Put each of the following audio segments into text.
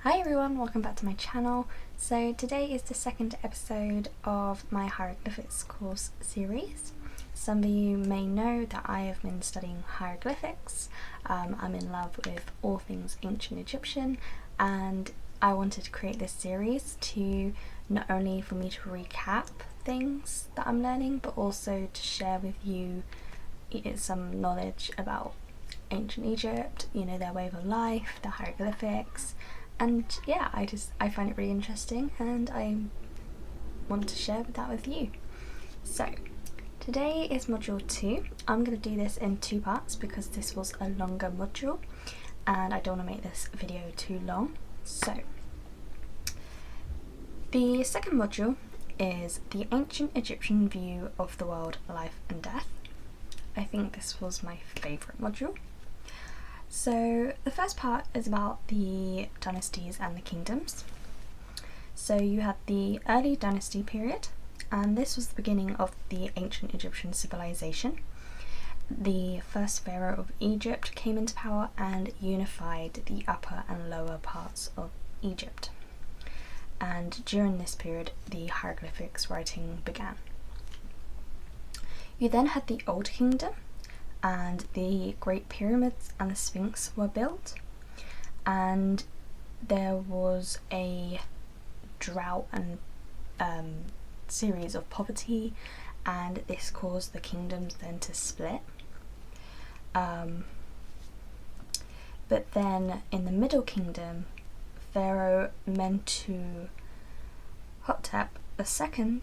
Hi everyone, welcome back to my channel. So today is the second episode of my Hieroglyphs course series. Some of you may know that I have been studying hieroglyphics. I'm in love with all things ancient Egyptian, and I wanted to create this series to not only for me to recap things that I'm learning, but also to share with you some knowledge about ancient Egypt, their way of life, the hieroglyphics. And yeah, I find it really interesting and I want to share that with you. So today is module 2. I'm going to do this in 2 parts because this was a longer module and I don't want to make this video too long. So the second module is the ancient Egyptian view of the world, life and death. I think this was my favourite module. So the first part is about the dynasties and the kingdoms. So you had the early dynasty period, and this was the beginning of the ancient Egyptian civilization. The first pharaoh of Egypt came into power and unified the upper and lower parts of Egypt. And during this period, the hieroglyphics writing began. You then had the Old Kingdom, and the Great Pyramids and the Sphinx were built, and there was a drought and series of poverty, and this caused the kingdoms then to split. But then in the Middle Kingdom, Pharaoh Mentuhotep II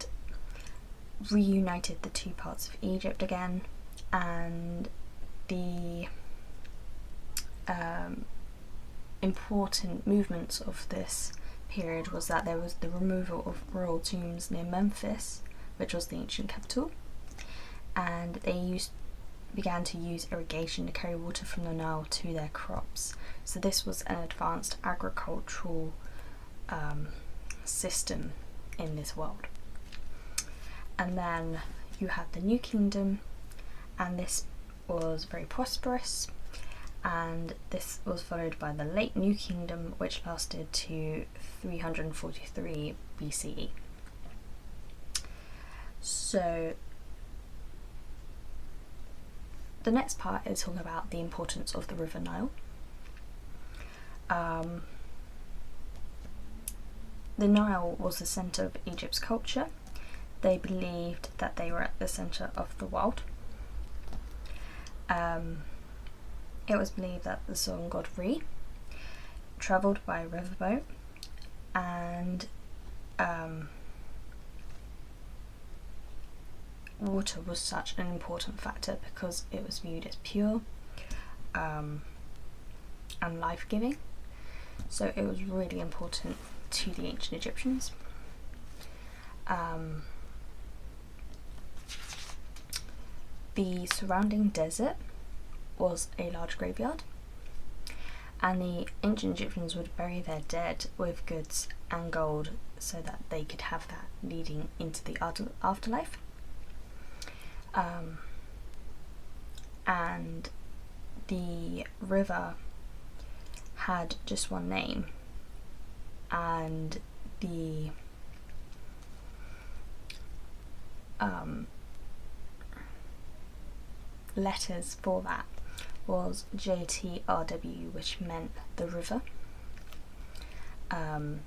reunited the two parts of Egypt again, and the important movements of this period was that there was the removal of royal tombs near Memphis, which was the ancient capital, and they began to use irrigation to carry water from the Nile to their crops. So this was an advanced agricultural system in this world. And then you had the New Kingdom, and this was very prosperous, and this was followed by the late New Kingdom, which lasted to 343 BCE. So the next part is talking about the importance of the River Nile. The Nile was the centre of Egypt's culture. They believed that they were at the centre of the world. It was believed that the sun god Re travelled by riverboat, and water was such an important factor because it was viewed as pure and life-giving. So it was really important to the ancient Egyptians. The surrounding desert was a large graveyard, and the ancient Egyptians would bury their dead with goods and gold so that they could have that leading into the afterlife. And the river had just one name, and the letters for that was JTRW, which meant the river. And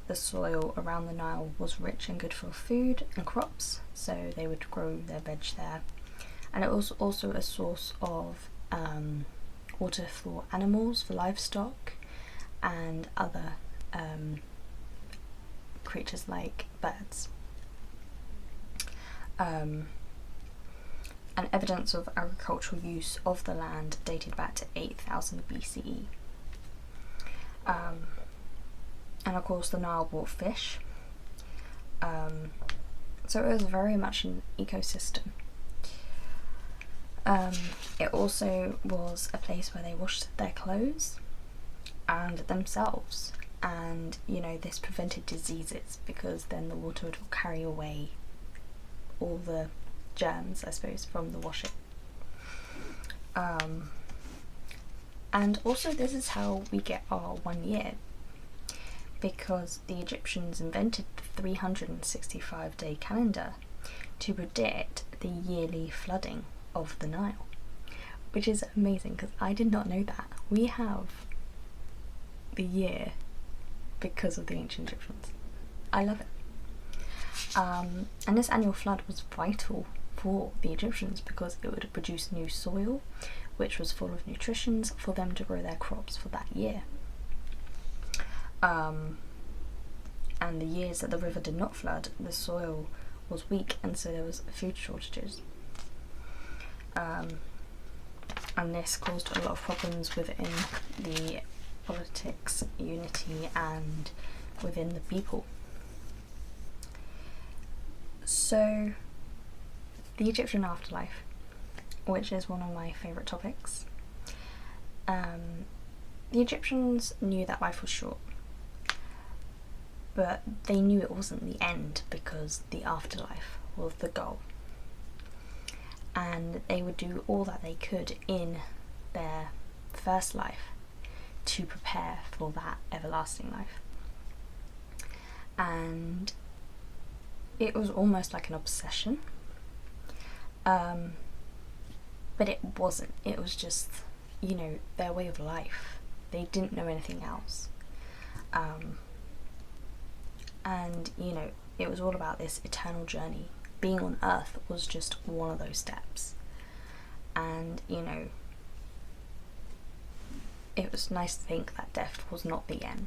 the soil around the Nile was rich and good for food and crops, so they would grow their veg there. And it was also a source of water for animals, for livestock, and other creatures like birds. And evidence of agricultural use of the land dated back to 8000 BCE. And of course the Nile brought fish. So it was very much an ecosystem. It also was a place where they washed their clothes and themselves, and this prevented diseases because then the water would carry away all the germs, I suppose, from the washing. And also this is how we get our 1 year, because the Egyptians invented the 365-day calendar to predict the yearly flooding of the Nile, which is amazing because I did not know that. We have the year because of the ancient Egyptians. I love it. And this annual flood was vital for the Egyptians because it would produce new soil, which was full of nutrition for them to grow their crops for that year. And the years that the river did not flood, the soil was weak, and so there was food shortages. And this caused a lot of problems within the politics, unity, and within the people. So, the Egyptian afterlife, which is one of my favourite topics. The Egyptians knew that life was short, but they knew it wasn't the end because the afterlife was the goal. And they would do all that they could in their first life to prepare for that everlasting life. And it was almost like an obsession. But it wasn't. It was just, their way of life. They didn't know anything else. And, it was all about this eternal journey. Being on Earth was just one of those steps. And, it was nice to think that death was not the end.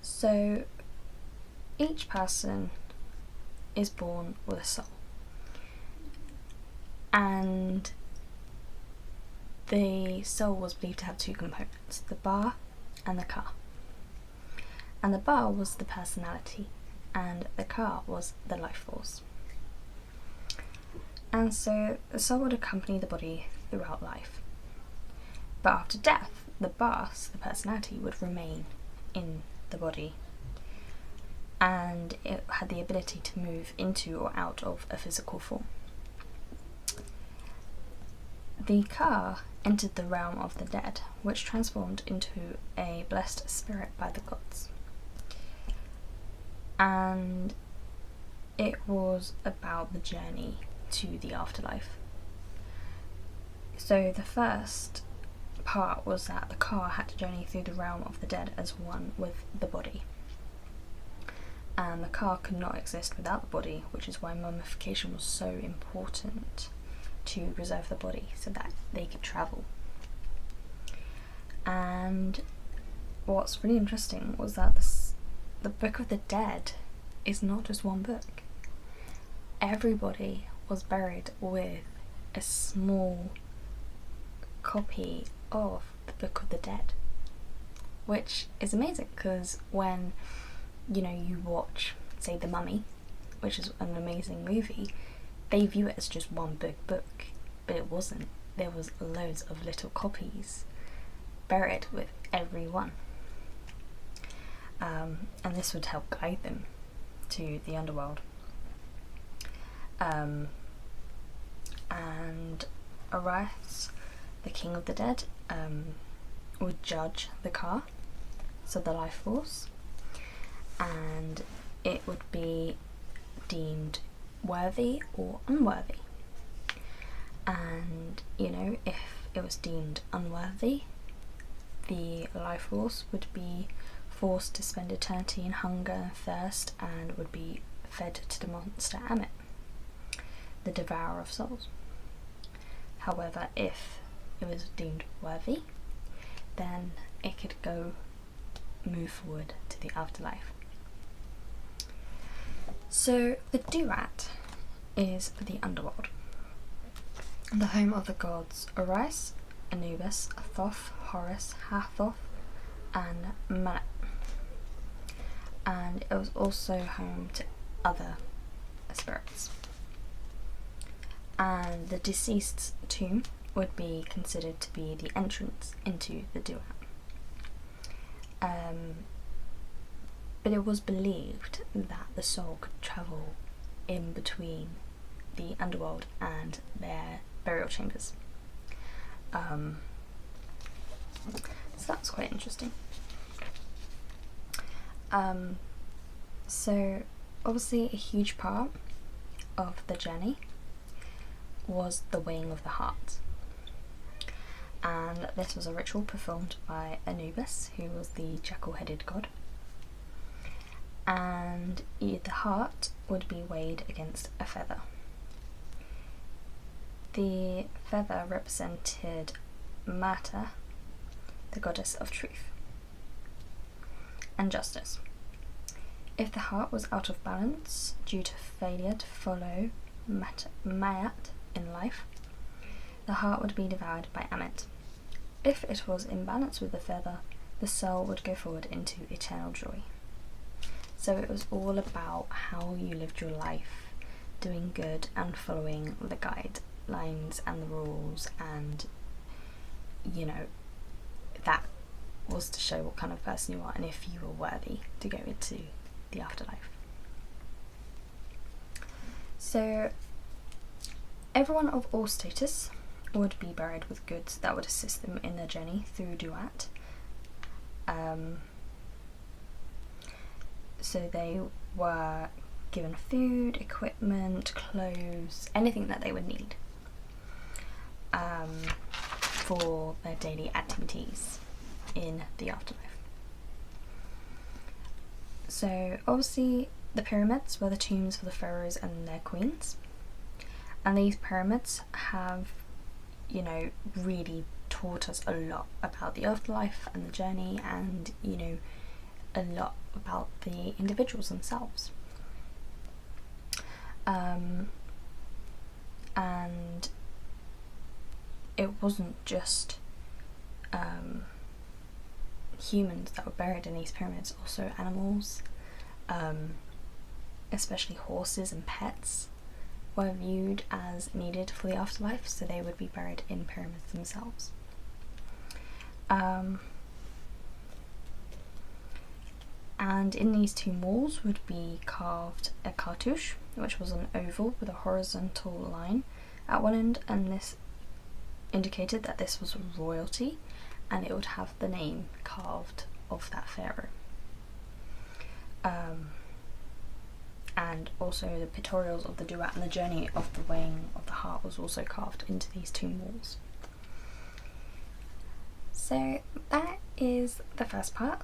So, each person is born with a soul. And the soul was believed to have two components, the ba and the ka. And the ba was the personality, and the ka was the life force. And so the soul would accompany the body throughout life. But after death, the ba, the personality, would remain in the body, and it had the ability to move into or out of a physical form. The ka entered the realm of the dead, which transformed into a blessed spirit by the gods. And it was about the journey to the afterlife. So the first part was that the ka had to journey through the realm of the dead as one with the body. And the ka could not exist without the body, which is why mummification was so important, to preserve the body so that they could travel. And what's really interesting was that the Book of the Dead is not just one book. Everybody was buried with a small copy of the Book of the Dead, which is amazing because when you watch, say, The Mummy, which is an amazing movie, they view it as just one big book, but it wasn't. There was loads of little copies buried with every one. And this would help guide them to the Underworld. And Orias, the king of the dead, would judge the ka, so the life force, and it would be deemed worthy or unworthy. And if it was deemed unworthy, the life force would be forced to spend eternity in hunger and thirst and would be fed to the monster Ammit, the devourer of souls. However, if it was deemed worthy, then it could move forward to the afterlife. So the Duat is the Underworld, the home of the gods Orias, Anubis, Thoth, Horus, Hathoth, and Manat. And it was also home to other spirits. And the deceased's tomb would be considered to be the entrance into the Duat. But it was believed that the soul could travel in between the Underworld and their burial chambers. So that's quite interesting. So obviously a huge part of the journey was the weighing of the heart. And this was a ritual performed by Anubis, who was the jackal-headed god. And the heart would be weighed against a feather. The feather represented Mata, the goddess of truth and justice. If the heart was out of balance due to failure to follow Mayat in life, the heart would be devoured by Ammit. If it was in balance with the feather, the soul would go forward into eternal joy. So it was all about how you lived your life, doing good and following the guidelines and the rules, and you know, that was to show what kind of person you are and if you were worthy to go into the afterlife. So everyone of all status would be buried with goods that would assist them in their journey through Duat. So they were given food, equipment, clothes, anything that they would need for their daily activities in the afterlife. So obviously the pyramids were the tombs for the pharaohs and their queens, and these pyramids have, you know, really taught us a lot about the afterlife and the journey, and you know, a lot about the individuals themselves. And it wasn't just humans that were buried in these pyramids, also animals, especially horses and pets, were viewed as needed for the afterlife, so they would be buried in pyramids themselves. And in these tomb walls would be carved a cartouche, which was an oval with a horizontal line at one end, and this indicated that this was royalty, and it would have the name carved of that pharaoh. And also the pictorials of the duat and the journey of the weighing of the heart was also carved into these tomb walls. So that is the first part.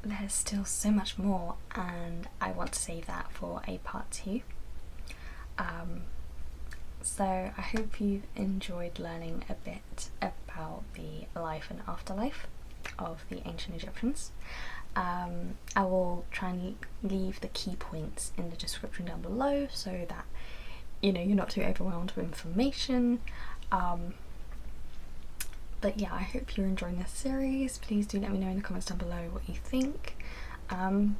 There's still so much more, and I want to save that for a part 2. So I hope you've enjoyed learning a bit about the life and afterlife of the ancient Egyptians. I will try and leave the key points in the description down below so that, you know, you're not too overwhelmed with information. But yeah, I hope you're enjoying this series. Please do let me know in the comments down below what you think. And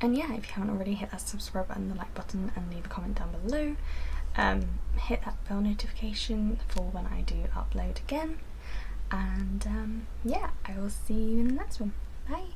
yeah, if you haven't already, hit that subscribe button, the like button, and leave a comment down below. Hit that bell notification for when I do upload again. And yeah, I will see you in the next one. Bye!